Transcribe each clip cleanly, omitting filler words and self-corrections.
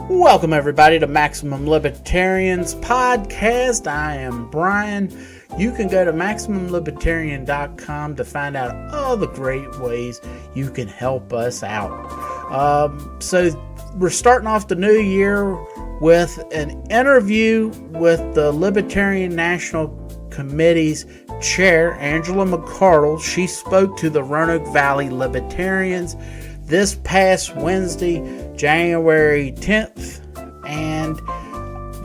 Welcome, everybody, to Maximum Libertarians podcast. I am Brian. You can go to MaximumLibertarian.com to find out all the great ways you can help us out. So we're starting off the new year with an interview with the Libertarian National Committee's chair, Angela McCardle. She spoke to the Roanoke Valley Libertarians this past Wednesday, January 10th, and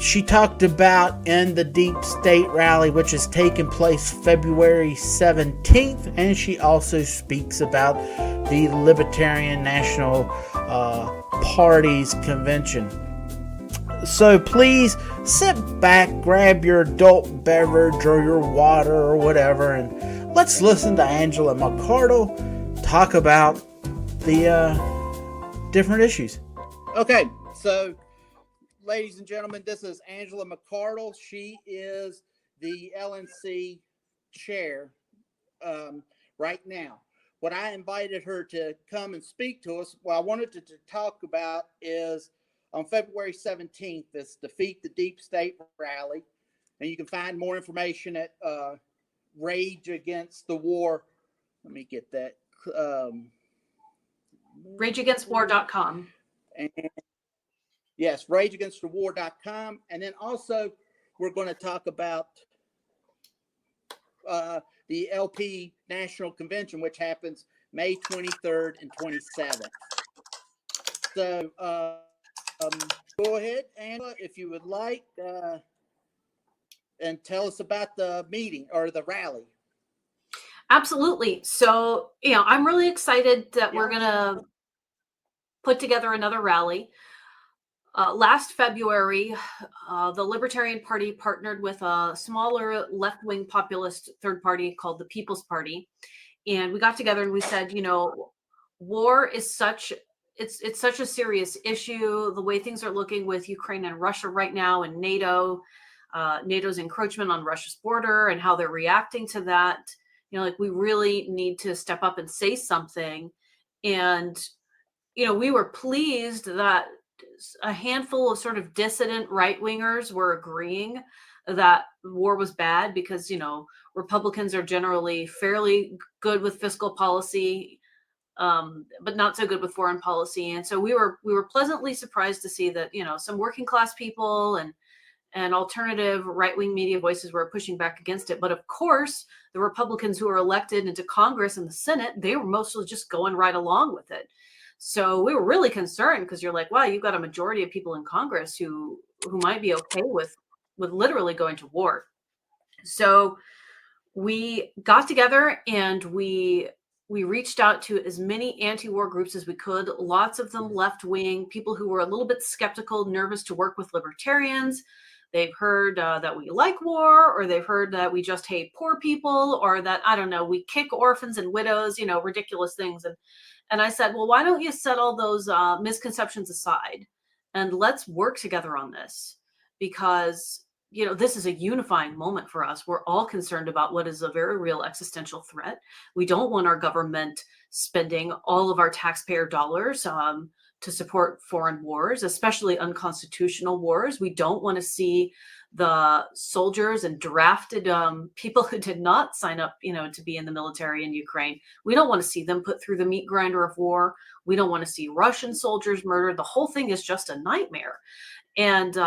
she talked about in the Deep State rally, which is taking place February 17th, and she also speaks about the Libertarian National Party's convention. So please sit back, grab your adult beverage or your water or whatever, and let's listen to Angela McCardle talk about the different issues. Okay, so ladies and gentlemen, this is Angela McCardle. She is the LNC chair right now. What I invited her to come and speak to us, what I wanted to talk about is on February 17th, this Defeat the Deep State rally. And you can find more information at Rage Against the War. Let me get that. RageAgainstWar.com. And yes, RageAgainstTheWar.com. And then also we're going to talk about the LP National Convention, which happens May 23rd and 27th. So go ahead, Angela, if you would like, and tell us about the meeting or the rally. Absolutely. So, I'm really excited that we're going to put together another rally. Last February, the Libertarian Party partnered with a smaller left-wing populist third party called the People's Party. And we got together and we said, war is it's such a serious issue. The way things are looking with Ukraine and Russia right now, and NATO's encroachment on Russia's border and how they're reacting to that. We really need to step up and say something. And, we were pleased that a handful of sort of dissident right-wingers were agreeing that war was bad because, Republicans are generally fairly good with fiscal policy, but not so good with foreign policy. And so we were pleasantly surprised to see that, some working class people and alternative right-wing media voices were pushing back against it. But of course, the Republicans who were elected into Congress and the Senate, they were mostly just going right along with it. So we were really concerned because you're like, wow, you've got a majority of people in Congress who might be okay with literally going to war. So we got together and we reached out to as many anti-war groups as we could, lots of them left-wing, people who were a little bit skeptical, nervous to work with libertarians. They've heard that we like war, or they've heard that we just hate poor people, or that, I don't know, we kick orphans and widows, ridiculous things. And I said, well, why don't you set all those misconceptions aside and let's work together on this? Because, this is a unifying moment for us. We're all concerned about what is a very real existential threat. We don't want our government spending all of our taxpayer dollars to support foreign wars, especially unconstitutional wars. We don't want to see the soldiers and drafted people who did not sign up, to be in the military in Ukraine. We don't want to see them put through the meat grinder of war. We don't want to see Russian soldiers murdered. The whole thing is just a nightmare. And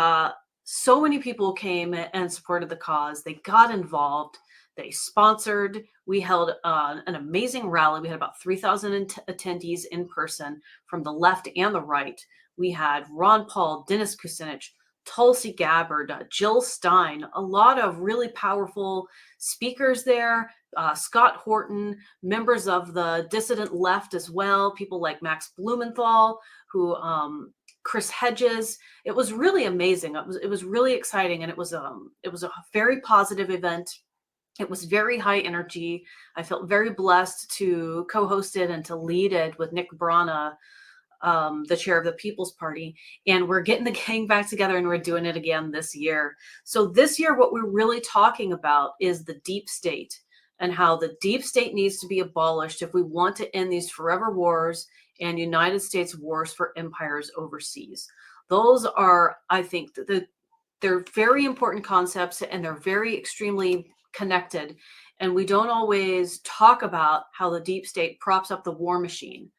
so many people came and supported the cause. They got involved. They sponsored. We held an amazing rally. We had about 3,000 attendees in person from the left and the right. We had Ron Paul, Dennis Kucinich, Tulsi Gabbard, Jill Stein, a lot of really powerful speakers there, Scott Horton, members of the dissident left as well, people like Max Blumenthal, who Chris Hedges. It was really amazing. It was really exciting, and it was a very positive event. It was very high energy. I felt very blessed to co-host it and to lead it with Nick Brana, the chair of the People's Party. And we're getting the gang back together and we're doing it again this year. So this year, what we're really talking about is the deep state and how the deep state needs to be abolished if we want to end these forever wars and United States wars for empires overseas. Those are, I think, they're very important concepts, and they're very extremely connected. And we don't always talk about how the deep state props up the war machine.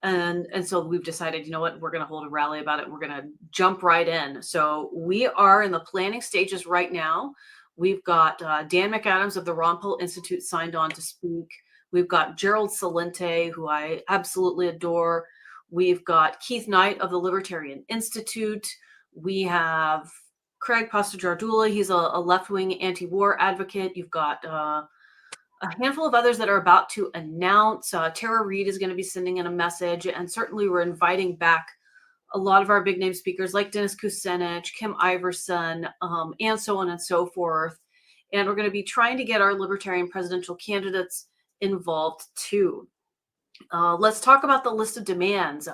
And so we've decided, you know what, we're going to hold a rally about it. We're going to jump right in. So we are in the planning stages right now. We've got Dan McAdams of the Ron Paul Institute signed on to speak. We've got Gerald Salente, who I absolutely adore. We've got Keith Knight of the Libertarian Institute. We have Craig Pastajardula. He's a left-wing anti-war advocate. You've got a handful of others that are about to announce. Tara Reid is going to be sending in a message, and certainly we're inviting back a lot of our big name speakers like Dennis Kucinich, Kim Iverson, and so on and so forth. And we're going to be trying to get our Libertarian presidential candidates involved too. Let's talk about the list of demands.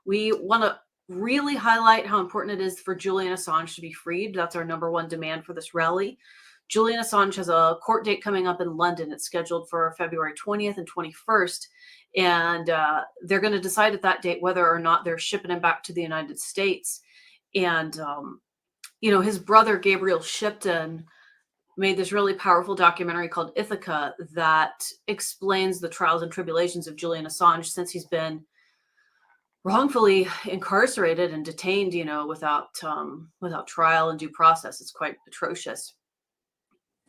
We want to really highlight how important it is for Julian Assange to be freed. That's our number one demand for this rally. Julian Assange has a court date coming up in London. It's scheduled for February 20th and 21st. And they're going to decide at that date whether or not they're shipping him back to the United States. And, his brother, Gabriel Shipton, made this really powerful documentary called Ithaca that explains the trials and tribulations of Julian Assange since he's been wrongfully incarcerated and detained, without trial and due process. It's quite atrocious.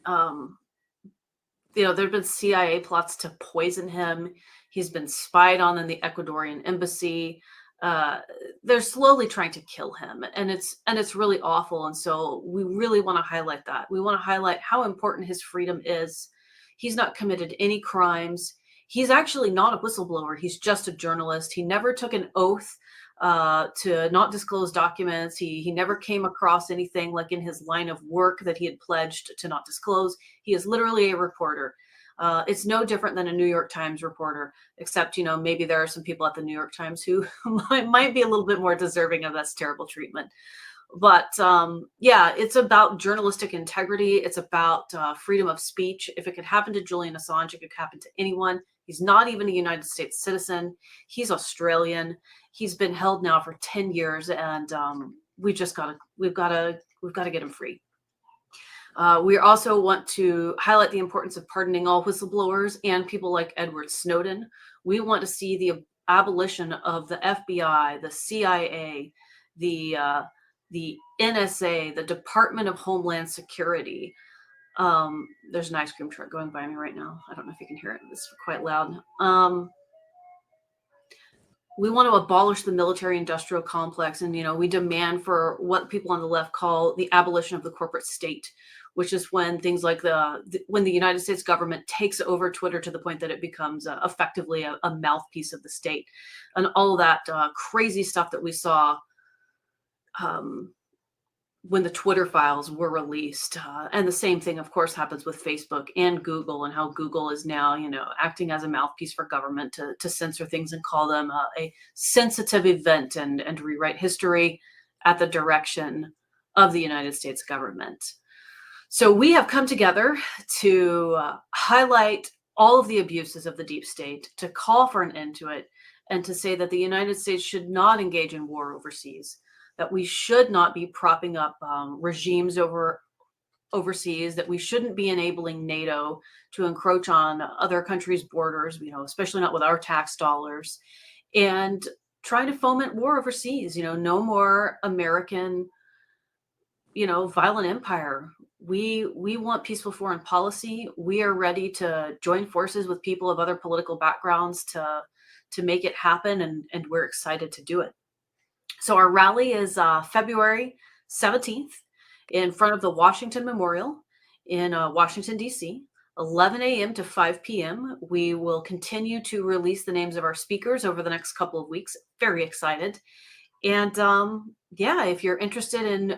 There have been CIA plots to poison him. He's been spied on in the Ecuadorian embassy. They're slowly trying to kill him, and it's really awful. And so we really want to highlight that. We want to highlight how important his freedom is. He's not committed any crimes. He's actually not a whistleblower. He's just a journalist. He never took an oath to not disclose documents. He never came across anything like in his line of work that he had pledged to not disclose. He is literally a reporter. It's no different than a New York Times reporter, except, maybe there are some people at the New York Times who might be a little bit more deserving of this terrible treatment. But it's about journalistic integrity. It's about freedom of speech. If it could happen to Julian Assange, it could happen to anyone. He's not even a United States citizen. He's Australian. He's been held now for 10 years, and we've got to get him free. We also want to highlight the importance of pardoning all whistleblowers and people like Edward Snowden. We want to see the abolition of the FBI, the CIA, the NSA, the Department of Homeland Security. There's an ice cream truck going by me right now. I don't know if you can hear it. It's quite loud. We want to abolish the military-industrial complex, and we demand for what people on the left call the abolition of the corporate state, which is when things like when the United States government takes over Twitter to the point that it becomes effectively a mouthpiece of the state, and all that crazy stuff that we saw when the Twitter files were released. And the same thing, of course, happens with Facebook and Google, and how Google is now, acting as a mouthpiece for government to censor things and call them a sensitive event and rewrite history at the direction of the United States government. So we have come together to highlight all of the abuses of the deep state, to call for an end to it, and to say that the United States should not engage in war overseas, that we should not be propping up regimes overseas, that we shouldn't be enabling NATO to encroach on other countries' borders, especially not with our tax dollars, and trying to foment war overseas. No more American, violent empire. We want peaceful foreign policy. We are ready to join forces with people of other political backgrounds to make it happen, and we're excited to do it. So our rally is February 17th in front of the Washington Memorial in Washington, D.C., 11 a.m. to 5 p.m. We will continue to release the names of our speakers over the next couple of weeks. Very excited. And if you're interested in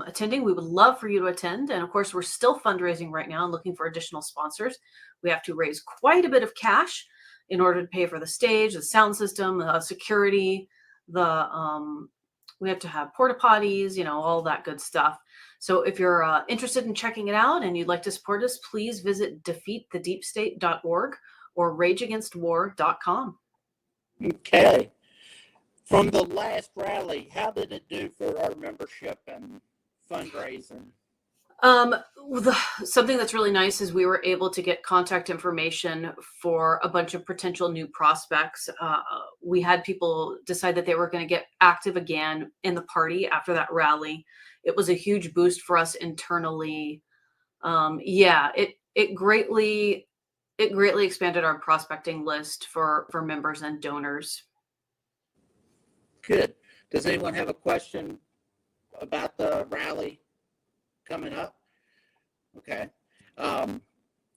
attending, we would love for you to attend. And of course, we're still fundraising right now and looking for additional sponsors. We have to raise quite a bit of cash in order to pay for the stage, the sound system, security, we have to have porta potties, all that good stuff. So if you're interested in checking it out and you'd like to support us, please visit defeatthedeepstate.org or rageagainstwar.com. Okay. From the last rally, how did it do for our membership and fundraising? Something that's really nice is we were able to get contact information for a bunch of potential new prospects. We had people decide that they were going to get active again in the party after that rally. It was a huge boost for us internally. It greatly expanded our prospecting list for members and donors. Good. Does anyone have a question about the rally coming up? Okay.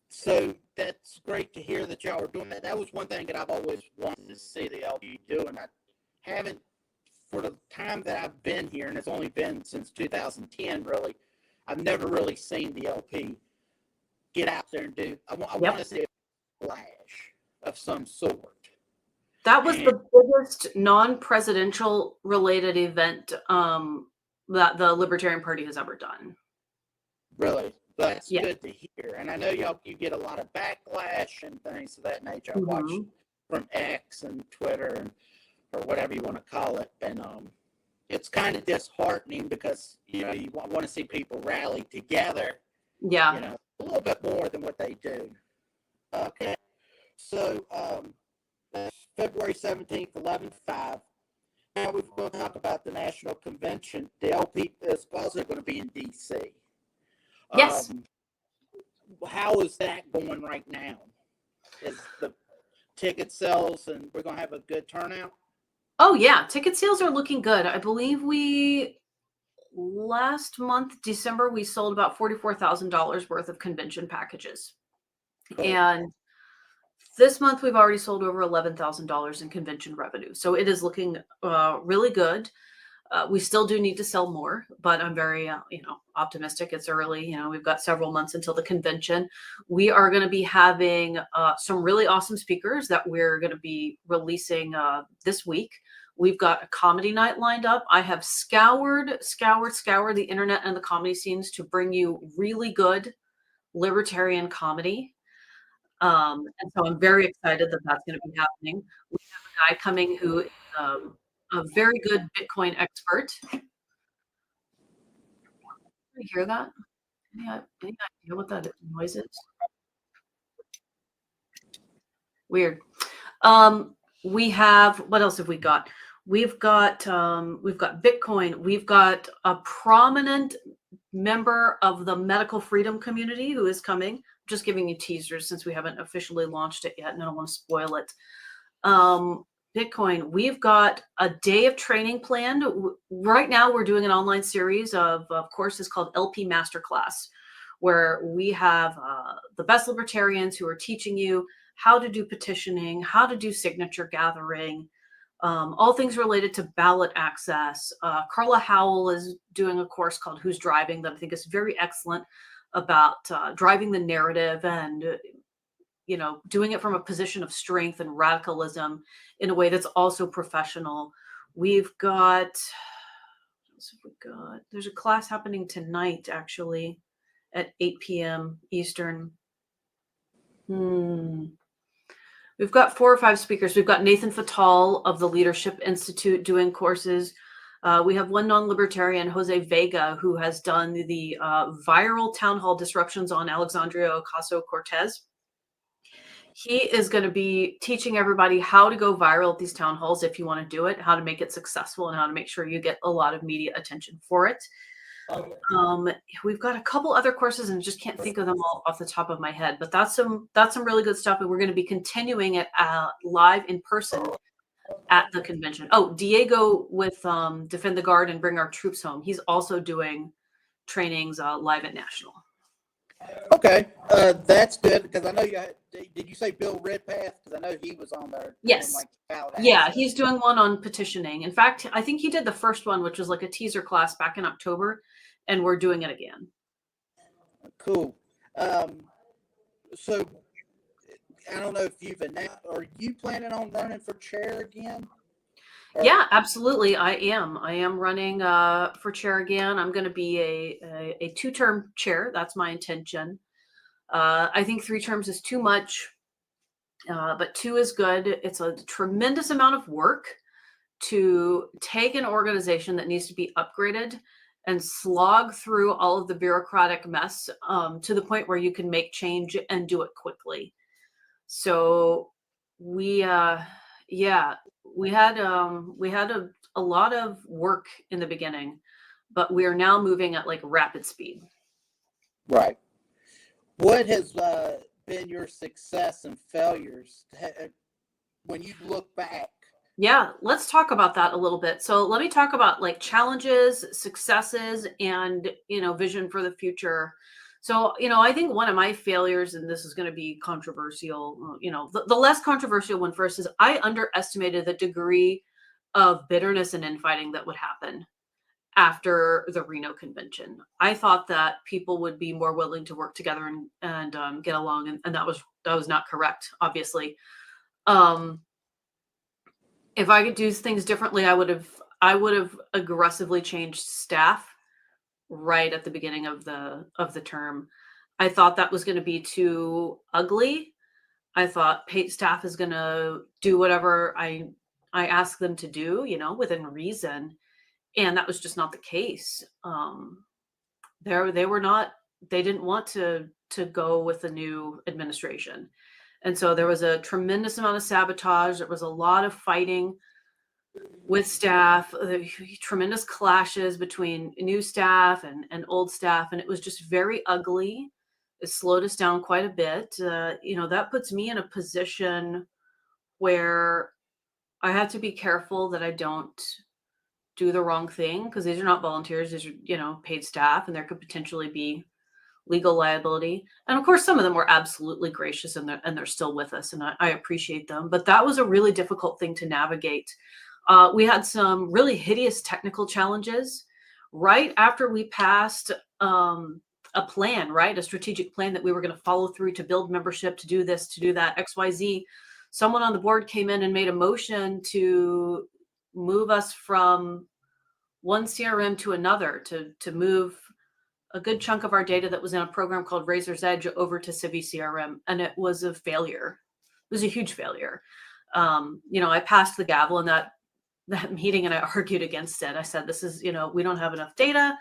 So that's great to hear that y'all are doing that. That was one thing that I've always wanted to see the LP do, and I haven't, for the time that I've been here, and it's only been since 2010, really, I've never really seen the LP get out there and do. I want to see a flash of some sort. That was the biggest non-presidential related event that the Libertarian Party has ever done. Really? That's good to hear. And I know you get a lot of backlash and things of that nature. I watch from X and Twitter or whatever you want to call it. And it's kind of disheartening because, you want to see people rally together. Yeah. A little bit more than what they do. Okay. So that's February 17th, 11/5. Now we're going to talk about the National Convention. The LP is also going to be in D.C. Yes. How is that going right now? Is the ticket sales and we're going to have a good turnout? Oh, yeah. Ticket sales are looking good. I believe last month, December, we sold about $44,000 worth of convention packages. Cool. And this month, we've already sold over $11,000 in convention revenue. So it is looking really good. We still do need to sell more, but I'm very, optimistic. It's early. We've got several months until the convention. We are going to be having some really awesome speakers that we're going to be releasing this week. We've got a comedy night lined up. I have scoured the internet and the comedy scenes to bring you really good libertarian comedy. And so I'm very excited that that's going to be happening. We have a guy coming who is a very good Bitcoin expert. Can you hear that? Any idea what that noise is? Weird. We have, what else have we got? We've got Bitcoin. We've got a prominent member of the medical freedom community who is coming. I'm just giving you teasers since we haven't officially launched it yet and I don't want to spoil it. Bitcoin, we've got a day of training planned. Right now, we're doing an online series of courses called LP Masterclass, where we have the best libertarians who are teaching you how to do petitioning, how to do signature gathering, all things related to ballot access. Carla Howell is doing a course called Who's Driving that I think is very excellent about driving the narrative and doing it from a position of strength and radicalism in a way that's also professional. We've got, there's a class happening tonight, actually, at 8 p.m. Eastern. We've got 4 or 5 speakers. We've got Nathan Fatal of the Leadership Institute doing courses. We have one non-libertarian, Jose Vega, who has done the viral town hall disruptions on Alexandria Ocasio-Cortez. He is going to be teaching everybody how to go viral at these town halls if you want to do it, how to make it successful, and how to make sure you get a lot of media attention for it. Okay. We've got a couple other courses and just can't think of them all off the top of my head, but that's some really good stuff. And we're going to be continuing it live in person at the convention. Oh, Diego with Defend the Guard and Bring Our Troops Home. He's also doing trainings live at National. Okay, that's good because I know did you say Bill Redpath? Because I know he was on there. Yes. Yeah, he's doing one on petitioning. In fact, I think he did the first one, which was like a teaser class back in October, and we're doing it again. Cool. So I don't know if you've announced. Are you planning on running for chair again? Yeah, absolutely. I am running for chair again. I'm going to be a 2-term chair. That's my intention. I think 3 terms is too much, but 2 is good. It's a tremendous amount of work to take an organization that needs to be upgraded and slog through all of the bureaucratic mess to the point where you can make change and do it quickly. So we, yeah, we had a lot of work in the beginning, but we are now moving at like rapid speed. Right. What has been your success and failures when you look back? Yeah, let's talk about that a little bit. So let me talk about like challenges, successes, and vision for the future. So, I think one of my failures, and this is going to be controversial, the less controversial one first is I underestimated the degree of bitterness and infighting that would happen after the Reno convention. I thought that people would be more willing to work together and get along, and that was not correct, obviously. If I could do things differently, I would have aggressively changed staff right at the beginning of the term. I thought that was going to be too ugly. I thought paid staff is going to do whatever I ask them to do, within reason, and that was just not the case. They didn't want to go with the new administration. And so there was a tremendous amount of sabotage. There was a lot of fighting with staff, tremendous clashes between new staff and old staff. And it was just very ugly. It slowed us down quite a bit. That puts me in a position where I have to be careful that I don't do the wrong thing, because these are not volunteers. These are, paid staff, and there could potentially be legal liability. And of course, some of them were absolutely gracious, and they're still with us, and I appreciate them. But that was a really difficult thing to navigate. We had some really hideous technical challenges right after we passed a plan, right? A strategic plan that we were going to follow through to build membership, to do this, to do that, XYZ. Someone on the board came in and made a motion to move us from one CRM to another, to move a good chunk of our data that was in a program called Razor's Edge over to Civi CRM. And it was a failure. It was a huge failure. I passed the gavel in that meeting, and I argued against it. I said, this is, we don't have enough data.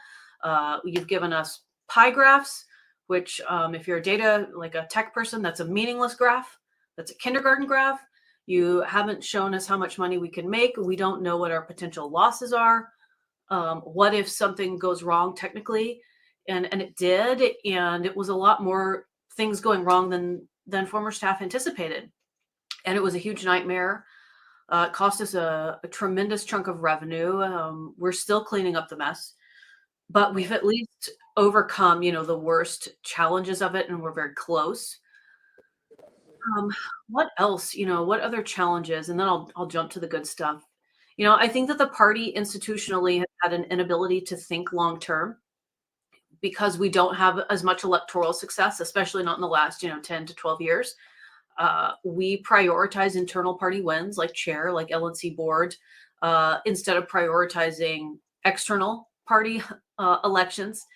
You've given us pie graphs, which if you're a data, like a tech person, that's a meaningless graph. That's a kindergarten graph. You haven't shown us how much money we can make. We don't know what our potential losses are. What if something goes wrong technically? And it did. And it was a lot more things going wrong than former staff anticipated. And it was a huge nightmare. It cost us a tremendous chunk of revenue. We're still cleaning up the mess, but we've at least overcome, the worst challenges of it, and we're very close. What else? What other challenges? And then I'll jump to the good stuff. I think that the party institutionally has had an inability to think long term, because we don't have as much electoral success, especially not in the last 10 to 12 years. We prioritize internal party wins, like chair, like LNC board, instead of prioritizing external party elections.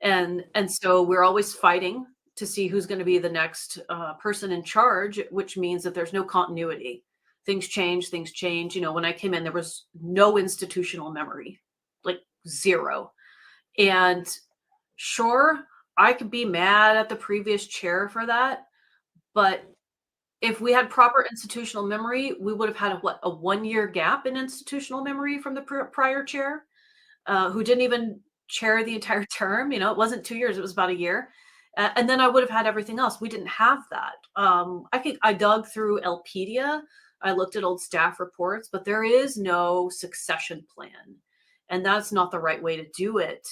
And so we're always fighting to see who's going to be the next person in charge, which means that there's no continuity. Things change. When I came in, there was no institutional memory, like zero. And sure, I could be mad at the previous chair for that, but if we had proper institutional memory, we would have had a 1-year gap in institutional memory from the prior chair, who didn't even chair the entire term. It wasn't 2 years; it was about a year. And then I would have had everything else. We didn't have that. I dug through Elpedia. I looked at old staff reports, but there is no succession plan, and that's not the right way to do it.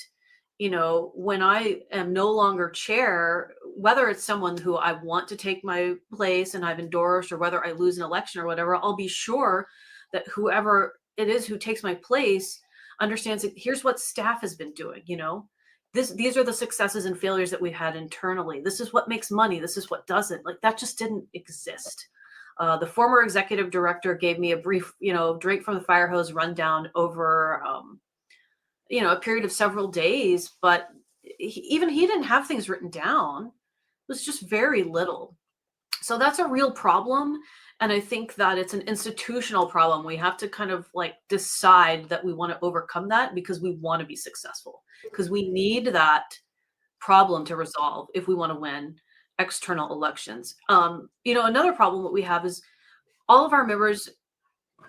When I am no longer chair, whether it's someone who I want to take my place and I've endorsed, or whether I lose an election or whatever, I'll be sure that whoever it is who takes my place understands that here's what staff has been doing. These are the successes and failures that we've had internally. This is what makes money. This is what doesn't. Like, that just didn't exist. The former executive director gave me a brief, drink from the fire hose rundown over, a period of several days, but he didn't have things written down. It was just very little. So that's a real problem. And I think that it's an institutional problem. We have to kind of like decide that we want to overcome that because we want to be successful, because we need that problem to resolve if we want to win external elections. Another problem that we have is all of our members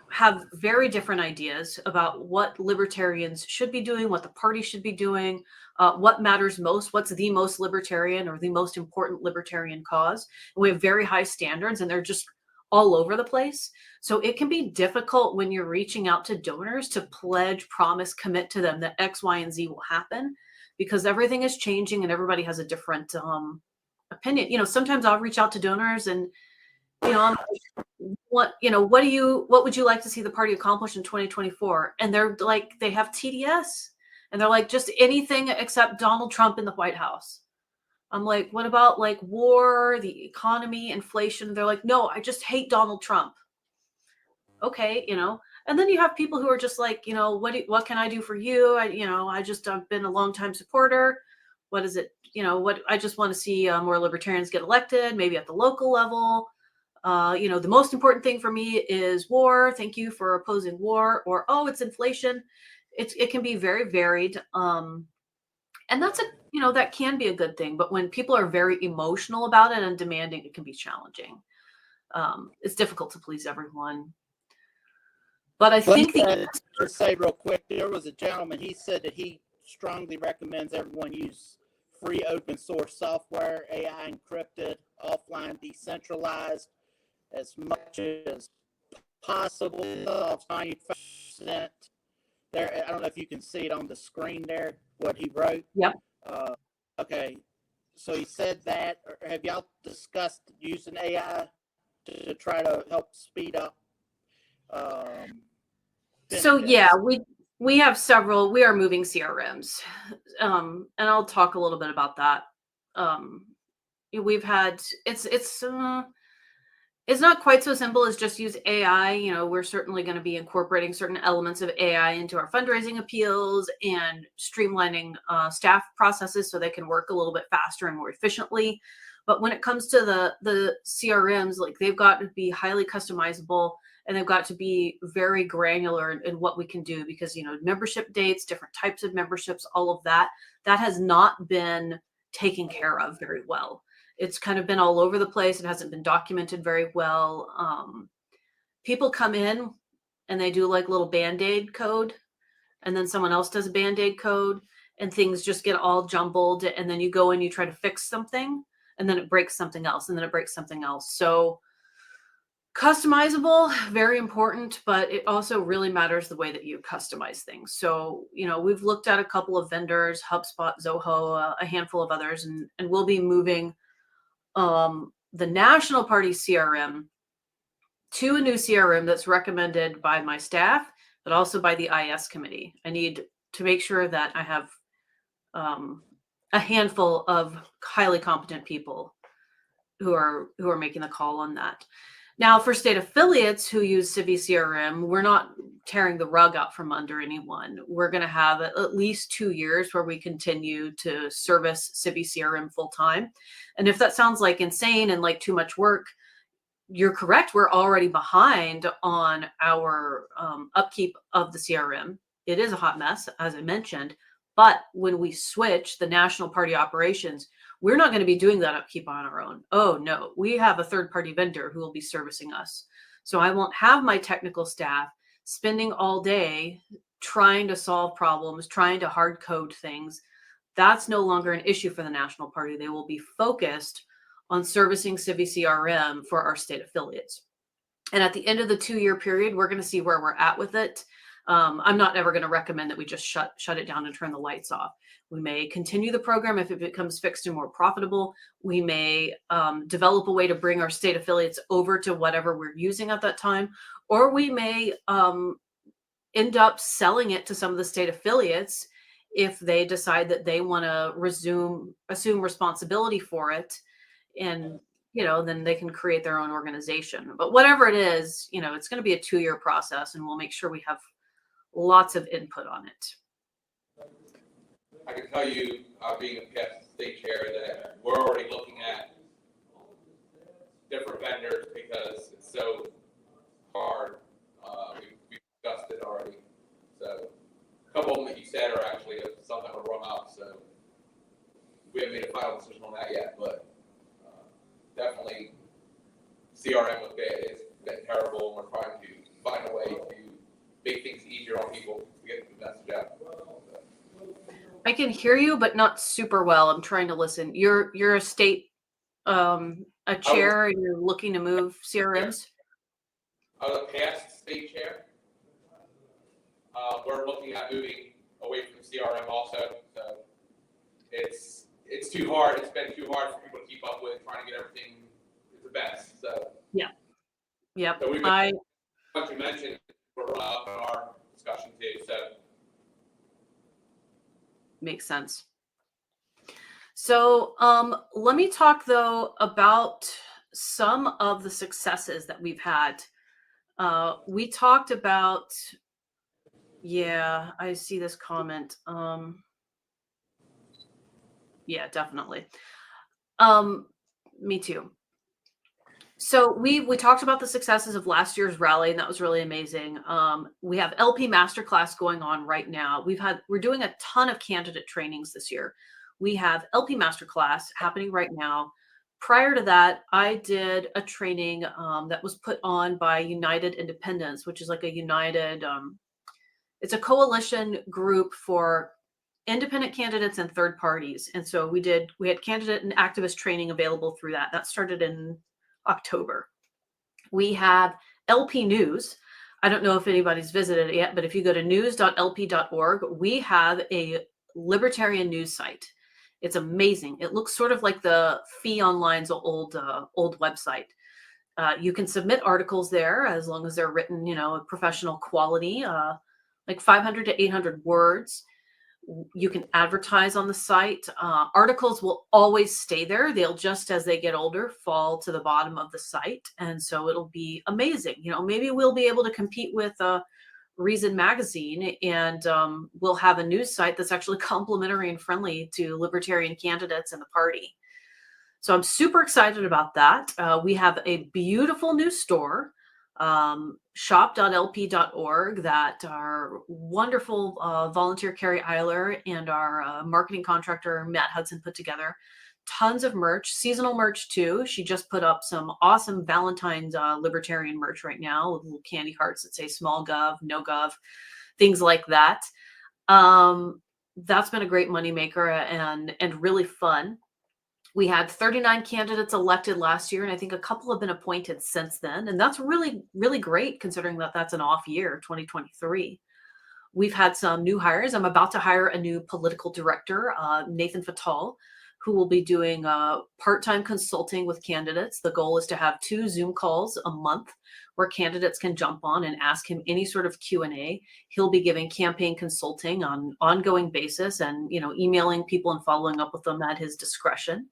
have very different ideas about what libertarians should be doing, what the party should be doing, what matters most, what's the most libertarian or the most important libertarian cause. And we have very high standards, and they're just all over the place. So it can be difficult when you're reaching out to donors to pledge, promise, commit to them that X, Y, and Z will happen, because everything is changing and everybody has a different opinion. Sometimes I'll reach out to donors and, I'm what would you like to see the party accomplish in 2024? And they're like, they have TDS, and they're like, just anything except Donald Trump in the White House. I'm like, what about like war, the economy, inflation? They're like, no, I just hate Donald Trump. Okay, and then you have people who are just like, what can I do for you? I've been a longtime supporter. What is it? I just want to see more libertarians get elected, maybe at the local level. The most important thing for me is war. Thank you for opposing war. Or, oh, it's inflation. It can be very varied. And that's that can be a good thing. But when people are very emotional about it and demanding, it can be challenging. It's difficult to please everyone. But I think to say real quick, there was a gentleman, he said that he strongly recommends everyone use free open source software, AI encrypted, offline, decentralized, as much as possible. 95% there. I don't know if you can see it on the screen there, what he wrote. Yep. Okay. So he said that. Have y'all discussed using AI to try to help speed up? So yeah, we have several. We are moving CRMs, and I'll talk a little bit about that. We've had it's not quite so simple as just use AI. We're certainly going to be incorporating certain elements of AI into our fundraising appeals and streamlining staff processes so they can work a little bit faster and more efficiently. But when it comes to the CRMs, like, they've got to be highly customizable, and they've got to be very granular in what we can do, because, membership dates, different types of memberships, all of that has not been taken care of very well. It's kind of been all over the place. It hasn't been documented very well. People come in and they do like little Band-Aid code, and then someone else does a Band-Aid code, and things just get all jumbled. And then you go and you try to fix something, and then it breaks something else, and then it breaks something else. So customizable, very important, but it also really matters the way that you customize things. So, we've looked at a couple of vendors, HubSpot, Zoho, a handful of others, and we'll be moving the National Party CRM to a new CRM that's recommended by my staff, but also by the IS committee. I need to make sure that I have a handful of highly competent people who are making the call on that. Now, for state affiliates who use Civi CRM, we're not tearing the rug out from under anyone. We're going to have at least 2 years where we continue to service Civi CRM full time. And if that sounds like insane and like too much work, you're correct. We're already behind on our upkeep of the CRM. It is a hot mess, as I mentioned. But when we switch the national party operations, we're not going to be doing that upkeep on our own. Oh, no, we have a third-party vendor who will be servicing us. So I won't have my technical staff spending all day trying to solve problems, trying to hard code things. That's no longer an issue for the national party. They will be focused on servicing Civi CRM for our state affiliates. And at the end of the 2-year period, we're going to see where we're at with it. I'm not ever going to recommend that we just shut it down and turn the lights off. We may continue the program if it becomes fixed and more profitable. We may develop a way to bring our state affiliates over to whatever we're using at that time, or we may end up selling it to some of the state affiliates if they decide that they want to assume responsibility for it, and then they can create their own organization. But whatever it is, it's going to be a 2-year process, and we'll make sure we have lots of input on it. I can tell you, being a past state chair, that we're already looking at different vendors, because it's so hard. We discussed it already. So a couple of them that you said are actually some have run up. So we haven't made a final decision on that yet, but definitely CRM has been terrible, and we're trying to find a way to make things easier on people to get the message out. I can hear you, but not super well. I'm trying to listen. You're a state, a chair, and you're looking to move CRMs? I was a past state chair. We're looking at moving away from CRM also. So it's too hard. It's been too hard for people to keep up with, trying to get everything the best. So Yep. So we've been, like you mentioned, we're up in our discussion too. So Makes sense. So let me talk though about some of the successes that we've had. We talked about, yeah, I see this comment. Yeah, definitely. Me too. So we talked about the successes of last year's rally, and that was really amazing. We have LP Masterclass going on right now. We're doing a ton of candidate trainings this year. We have LP Masterclass happening right now. Prior to that, I did a training that was put on by United Independence, which is like a united, it's a coalition group for independent candidates and third parties. And so we had candidate and activist training available through that. That started in October. We have LP News. I don't know if anybody's visited it yet, but if you go to news.lp.org, we have a libertarian news site. It's amazing. It looks sort of like the Fee Online's old website. You can submit articles there as long as they're written, professional quality, like 500 to 800 words. You can advertise on the site. Articles will always stay there. They'll just, as they get older, fall to the bottom of the site. And so it'll be amazing. Maybe we'll be able to compete with Reason Magazine, and we'll have a news site that's actually complimentary and friendly to libertarian candidates in the party. So I'm super excited about that. We have a beautiful new store, shop.lp.org, that our wonderful volunteer Carrie Eiler and our marketing contractor Matt Hudson put together. Tons of merch, seasonal merch too. She just put up some awesome Valentine's libertarian merch right now with little candy hearts that say small gov, no gov, things like that. That's been a great moneymaker and really fun. We had 39 candidates elected last year, and I think a couple have been appointed since then. And that's really, really great considering that that's an off year, 2023. We've had some new hires. I'm about to hire a new political director, Nathan Fatal, who will be doing part-time consulting with candidates. The goal is to have 2 Zoom calls a month where candidates can jump on and ask him any sort of Q&A. He'll be giving campaign consulting on an ongoing basis and, emailing people and following up with them at his discretion.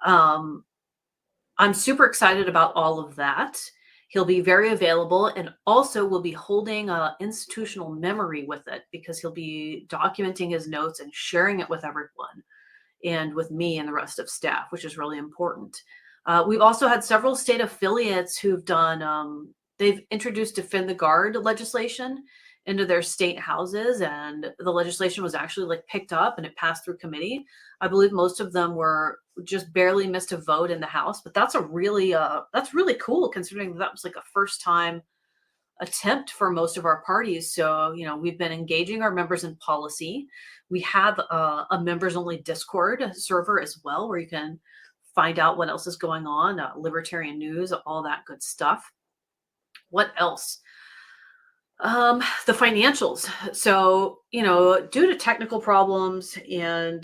I'm super excited about all of that. He'll be very available, and also will be holding institutional memory with it, because he'll be documenting his notes and sharing it with everyone and with me and the rest of staff, which is really important. We've also had several state affiliates who've done, they've introduced Defend the Guard legislation into their state houses, and the legislation was actually picked up and it passed through committee. I believe most of them were just barely missed a vote in the House, but that's really cool considering that was a first time attempt for most of our parties. So, we've been engaging our members in policy. We have a members only Discord server as well, where you can find out what else is going on, libertarian news, all that good stuff. What else? The financials. So, due to technical problems and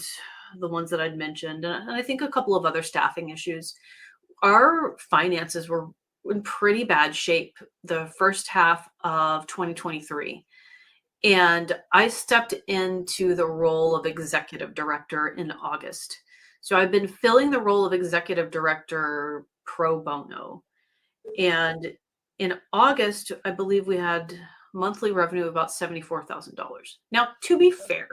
the ones that I'd mentioned, and I think a couple of other staffing issues, our finances were in pretty bad shape the first half of 2023. And I stepped into the role of executive director in August. So I've been filling the role of executive director pro bono. And in August, I believe we had monthly revenue of about $74,000. Now, to be fair,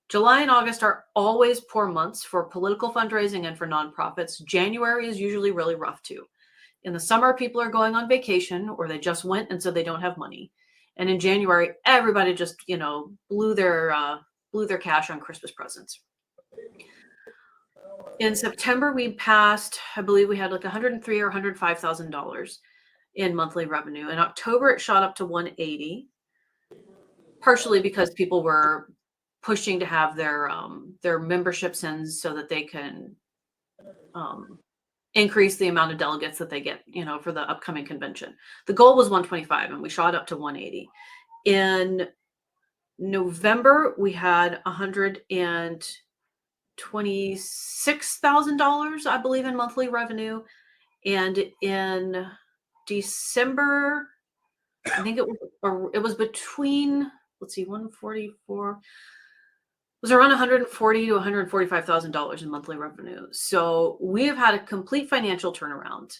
July and August are always poor months for political fundraising and for nonprofits. January is usually really rough too. In the summer, people are going on vacation, or they just went, and so they don't have money. And in January, everybody just, blew their cash on Christmas presents. In September, we passed, I believe we had like $103,000 or $105,000 in monthly revenue. In October, it shot up to 180, partially because people were pushing to have their memberships in so that they can increase the amount of delegates that they get, for the upcoming convention. The goal was 125, and we shot up to 180. In November, we had $126,000, I believe, in monthly revenue. And in December, I think it was between, 144, it was around $140,000 to $145,000 in monthly revenue. So we have had a complete financial turnaround.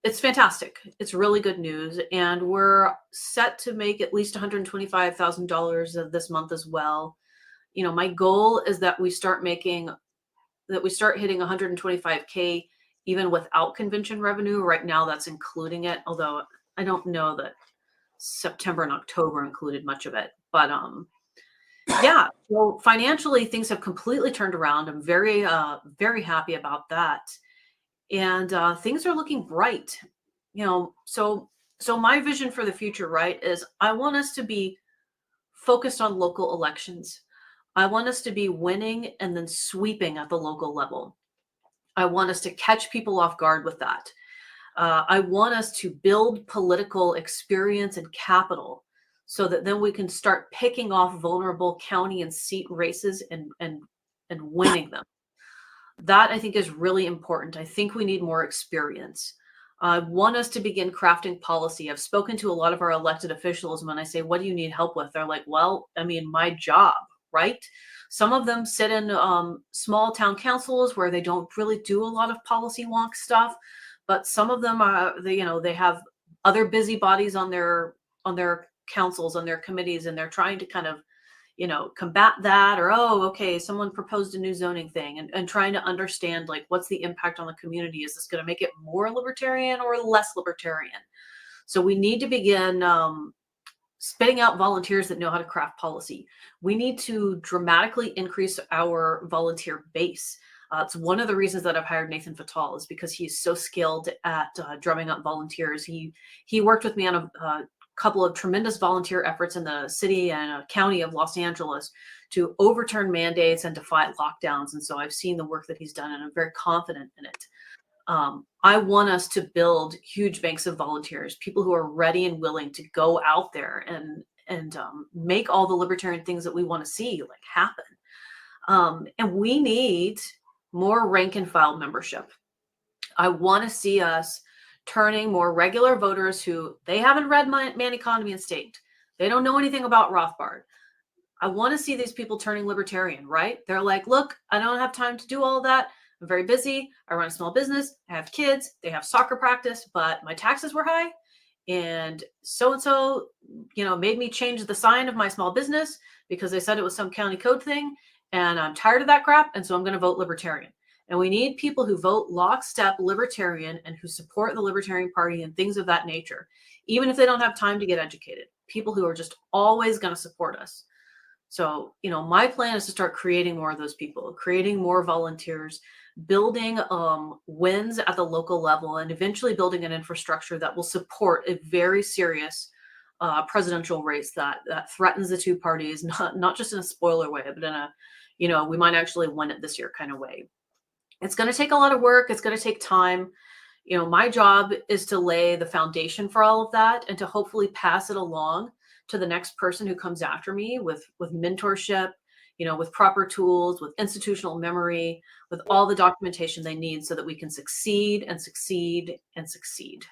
It's fantastic. It's really good news. And we're set to make at least $125,000 this month as well. My goal is that we start hitting 125K even without convention revenue. Right now, that's including it, although I don't know that September and October included much of it. But yeah, so financially, things have completely turned around. I'm very, very happy about that. And things are looking bright. So my vision for the future, right, is I want us to be focused on local elections. I want us to be winning and then sweeping at the local level. I want us to catch people off guard with that. I want us to build political experience and capital so that then we can start picking off vulnerable county and seat races and winning them. That, I think, is really important. I think we need more experience. I want us to begin crafting policy. I've spoken to a lot of our elected officials, and when I say, what do you need help with? They're like, well, my job, right? Some of them sit in small town councils where they don't really do a lot of policy wonk stuff, but some of them they have other busybodies on their councils, on their committees, and they're trying to kind of combat that, or, okay, someone proposed a new zoning thing, and trying to understand, like, what's the impact on the community? Is this going to make it more libertarian or less libertarian? So we need to begin spitting out volunteers that know how to craft policy. We need to dramatically increase our volunteer base. It's one of the reasons that I've hired Nathan Fatal, is because he's so skilled at drumming up volunteers. He worked with me on a couple of tremendous volunteer efforts in the city and county of Los Angeles to overturn mandates and defy lockdowns. And so I've seen the work that he's done, and I'm very confident in it. I want us to build huge banks of volunteers, people who are ready and willing to go out there and make all the libertarian things that we want to see happen. And we need more rank and file membership. I want to see us turning more regular voters who they haven't read Man, Economy, and State. They don't know anything about Rothbard. I want to see these people turning libertarian, right? They're like, look, I don't have time to do all that. I'm very busy. I run a small business. I have kids. They have soccer practice, but my taxes were high. And so-and-so, made me change the sign of my small business because they said it was some county code thing. And I'm tired of that crap. And so I'm going to vote libertarian. And we need people who vote lockstep libertarian and who support the Libertarian Party and things of that nature, even if they don't have time to get educated. People who are just always going to support us. So, my plan is to start creating more of those people, creating more volunteers, building wins at the local level, and eventually building an infrastructure that will support a very serious presidential race that threatens the two parties, not just in a spoiler way, but in a, we might actually win it this year kind of way. It's going to take a lot of work. It's going to take time. My job is to lay the foundation for all of that and to hopefully pass it along to the next person who comes after me with mentorship, with proper tools, with institutional memory, with all the documentation they need so that we can succeed and succeed and succeed.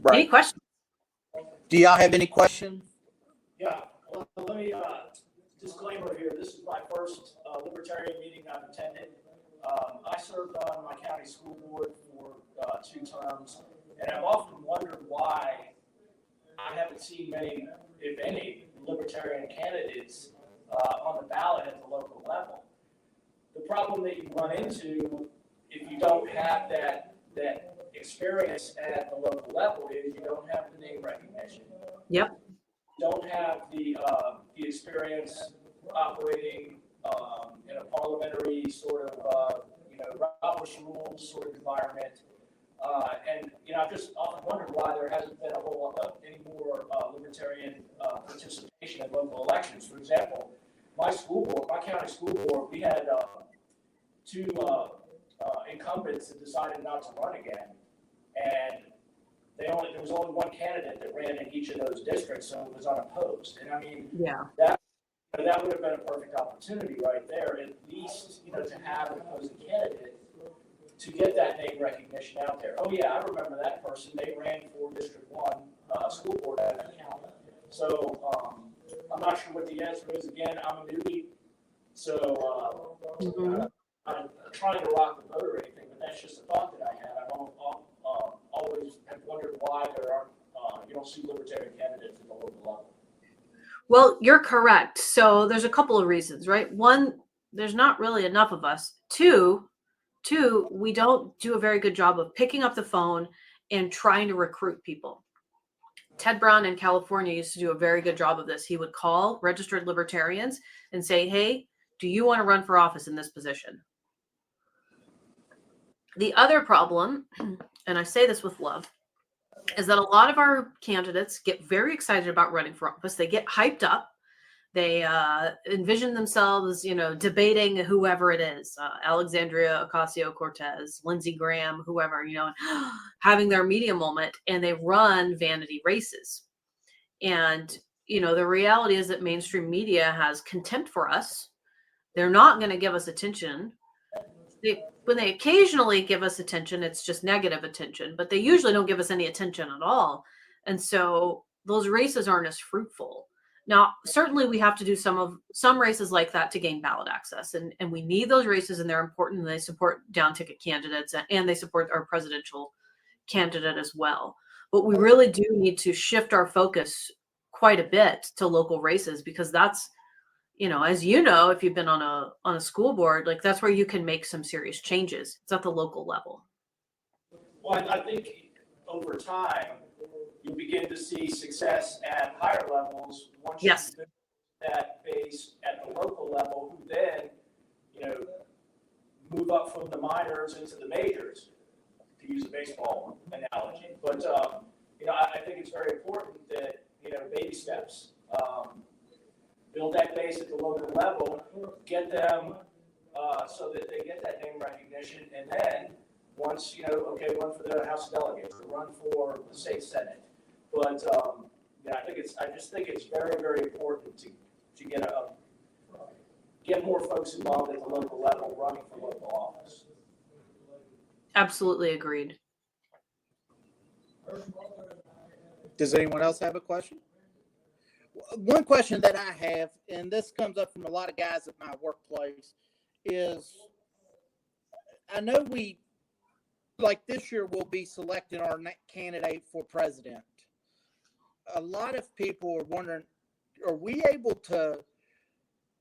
Right. Any questions? Do y'all have any questions? Yeah, well, let me, disclaimer here, this is my first Libertarian meeting I've attended. I served on my county school board for 2 terms, and I've often wondered why I haven't seen many, if any, Libertarian candidates on the ballot at the local level. The problem that you run into if you don't have that that experience at the local level is you don't have the name recognition. Yep. You don't have the experience operating in a parliamentary sort of, Robert's rules sort of environment. And, I've just often wondered why there hasn't been a whole lot any more libertarian participation in local elections. For example, my county school board, we had two incumbents that decided not to run again. And there was only one candidate that ran in each of those districts, so it was unopposed. And I mean, that would have been a perfect opportunity right there, at least, to have an opposing candidate to get that name recognition out there. Oh yeah, I remember that person. They ran for District 1 school board out of county. So I'm not sure what the answer is. Again, I'm a newbie, so I'm trying to rock the boat or anything, but that's just a thought that I had. I've always have wondered why there aren't, you don't see libertarian candidates at the local level. Well, you're correct. So there's a couple of reasons, right? One, there's not really enough of us. Two, we don't do a very good job of picking up the phone and trying to recruit people. Ted Brown in California used to do a very good job of this. He would call registered libertarians and say, hey, do you want to run for office in this position? The other problem, and I say this with love, is that a lot of our candidates get very excited about running for office. They get hyped up. They envision themselves, debating whoever it is, Alexandria Ocasio-Cortez, Lindsey Graham, whoever, having their media moment, and they run vanity races. And, the reality is that mainstream media has contempt for us. They're not going to give us attention. When they occasionally give us attention, it's just negative attention, but they usually don't give us any attention at all. And so those races aren't as fruitful. Now, certainly we have to do some races like that to gain ballot access. And we need those races, and they're important, and they support down ticket candidates, and they support our presidential candidate as well. But we really do need to shift our focus quite a bit to local races, because that's, as if you've been on a school board, like that's where you can make some serious changes. It's at the local level. Well, I think over time, you begin to see success at higher levels once you build that base at the local level, who then, move up from the minors into the majors, to use a baseball analogy. But, I think it's very important that, baby steps, build that base at the local level, get them so that they get that name recognition, and then once, run for the House of Delegates, or run for the state Senate. But I just think it's very, very important to get more folks involved at the local level running for local office. Absolutely agreed. Does anyone else have a question? One question that I have, and this comes up from a lot of guys at my workplace, is I know this year we'll be selecting our candidate for president. A lot of people are wondering, are we able to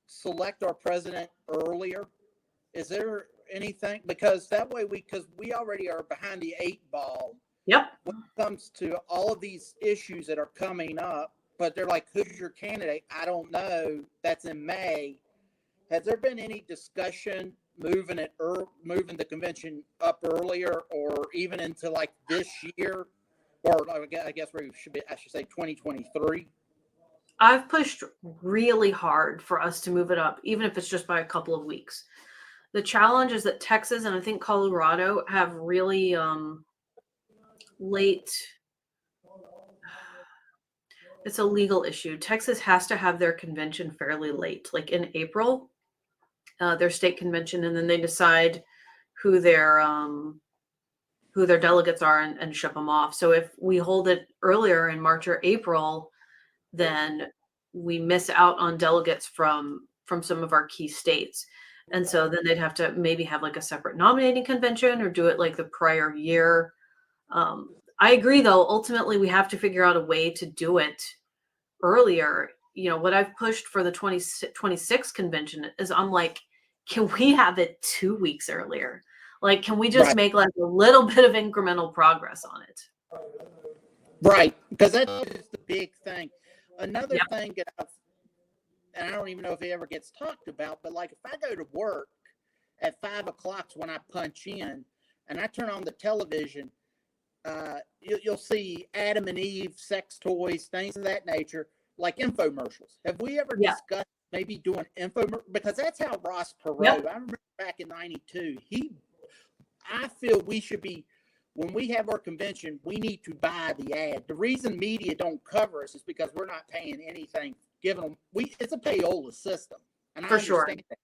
select our president earlier? Is there anything? Because that way because we already are behind the 8 ball. Yep. When it comes to all of these issues that are coming up, but they're like, who's your candidate? I don't know. That's in May. Has there been any discussion moving the convention up earlier, or even into like this year? Or I guess I should say 2023. I've pushed really hard for us to move it up, even if it's just by a couple of weeks. The challenge is that Texas and I think Colorado have really late. It's a legal issue. Texas has to have their convention fairly late, like in April, their state convention, and then they decide who their delegates are and ship them off. So if we hold it earlier in March or April, then we miss out on delegates from some of our key states. And so then they'd have to maybe have like a separate nominating convention or do it like the prior year. I agree, though. Ultimately, we have to figure out a way to do it earlier. What I've pushed for the 2026 convention is I'm like, can we have it 2 weeks earlier? Like, can we just Right. make like a little bit of incremental progress on it? Right, because that is the big thing. Another Yep. thing that and I don't even know if it ever gets talked about, but like if I go to work at 5 o'clock when I punch in and I turn on the television, you'll see Adam and Eve, sex toys, things of that nature, like infomercials. Have we ever Yeah. discussed maybe doing infomercials? Because that's how Ross Perot, Yep. I remember back in 92, I feel we should be, when we have our convention, we need to buy the ad. The reason media don't cover us is because we're not paying anything, giving them, it's a payola system. And For I sure. understand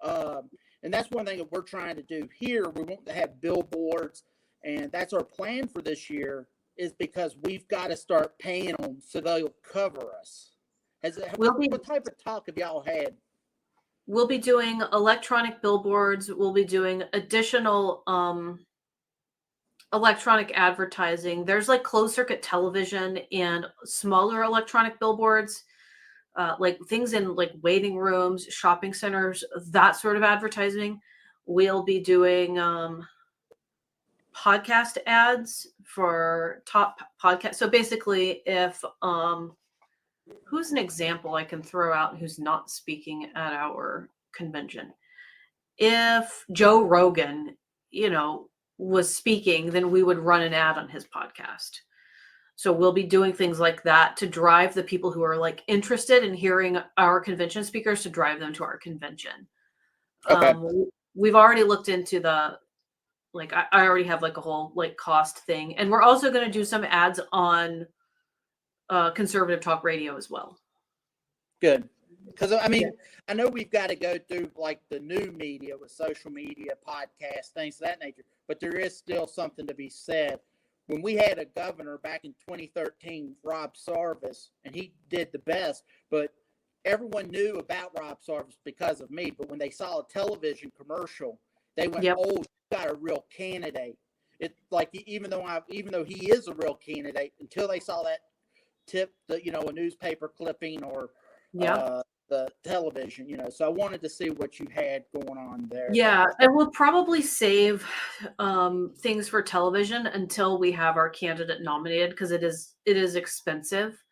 that. And that's one thing that we're trying to do here. We want to have billboards, and that's our plan for this year, is because we've got to start paying them so they'll cover us. What type of talk have y'all had? We'll be doing electronic billboards. We'll be doing additional electronic advertising. There's like closed circuit television and smaller electronic billboards, like things in like waiting rooms, shopping centers, that sort of advertising. We'll be doing podcast ads for top podcast. So basically, if who's an example I can throw out who's not speaking at our convention? If Joe Rogan, was speaking, then we would run an ad on his podcast. So we'll be doing things like that to drive the people who are like interested in hearing our convention speakers, to drive them to our convention. Okay. We've already looked into the, like, I already have like a whole like cost thing. And we're also going to do some ads on conservative talk radio as well. Good. Because, I mean, I know we've got to go through like the new media with social media, podcasts, things of that nature, but there is still something to be said. When we had a governor back in 2013, Rob Sarvis, and he did the best, but everyone knew about Rob Sarvis because of me. But when they saw a television commercial, they went, Yep. "Oh, you got a real candidate." It's like, even though he is a real candidate, until they saw that a newspaper clipping or the television, so I wanted to see what you had going on there. Yeah, and we'll probably save things for television until we have our candidate nominated, because it is expensive.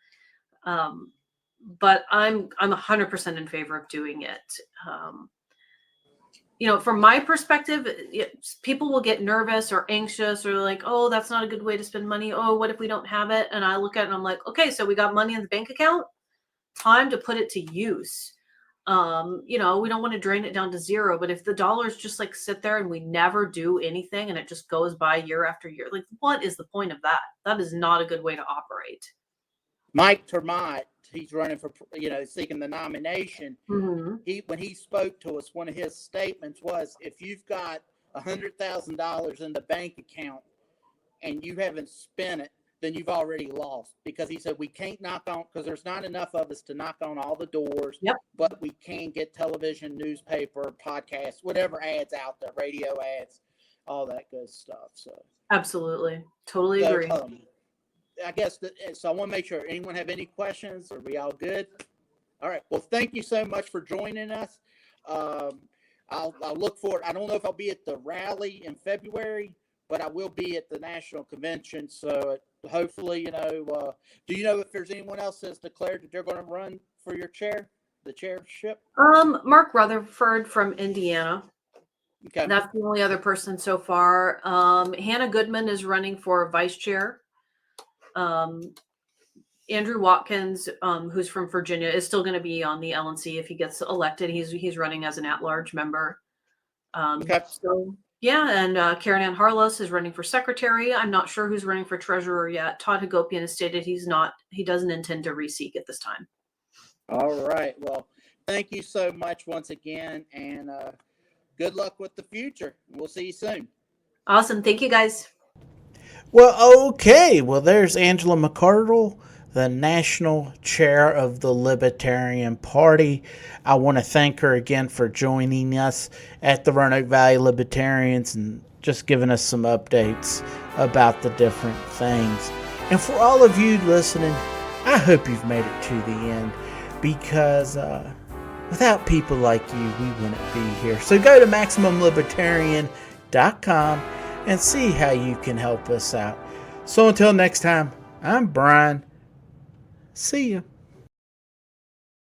But I'm 100% in favor of doing it. From my perspective, people will get nervous or anxious or like, oh, that's not a good way to spend money. Oh, what if we don't have it? And I look at it and I'm like, okay, so we got money in the bank account. Time to put it to use. We don't want to drain it down to zero, but if the dollars just like sit there and we never do anything and it just goes by year after year, like, what is the point of that? That is not a good way to operate. Mike Termott, he's running for, seeking the nomination. Mm-hmm. When he spoke to us, one of his statements was, if you've got $100,000 in the bank account and you haven't spent it, then you've already lost. Because he said, we can't knock on, because there's not enough of us to knock on all the doors. Yep. But we can get television, newspaper, podcasts, whatever ads out there, radio ads, all that good stuff. So Absolutely. Totally agree. I guess so I want to make sure, anyone have any questions? Are we all good? All right. Well, thank you so much for joining us. I'll look forward. I don't know if I'll be at the rally in February, but I will be at the national convention. So hopefully, do you know if there's anyone else that's declared that they're going to run for the chairship? Mark Rutherford from Indiana. Okay. That's the only other person so far. Hannah Goodman is running for vice chair. Andrew Watkins, who's from Virginia, is still going to be on the LNC if he gets elected. He's running as an at-large member. Okay. So yeah, and Karen Ann Harlos is running for secretary. I'm not sure who's running for treasurer yet. Todd Hagopian has stated he doesn't intend to reseek at this time. All right. Well, thank you so much once again, and good luck with the future. We'll see you soon. Awesome. Thank you, guys. Well, okay. Well, there's Angela McCardle, the national chair of the Libertarian Party. I want to thank her again for joining us at the Roanoke Valley Libertarians and just giving us some updates about the different things. And for all of you listening, I hope you've made it to the end, because without people like you, we wouldn't be here. So go to Maximum Libertarian, libertarian.com and see how you can help us out. So until next time, I'm Brian. See you.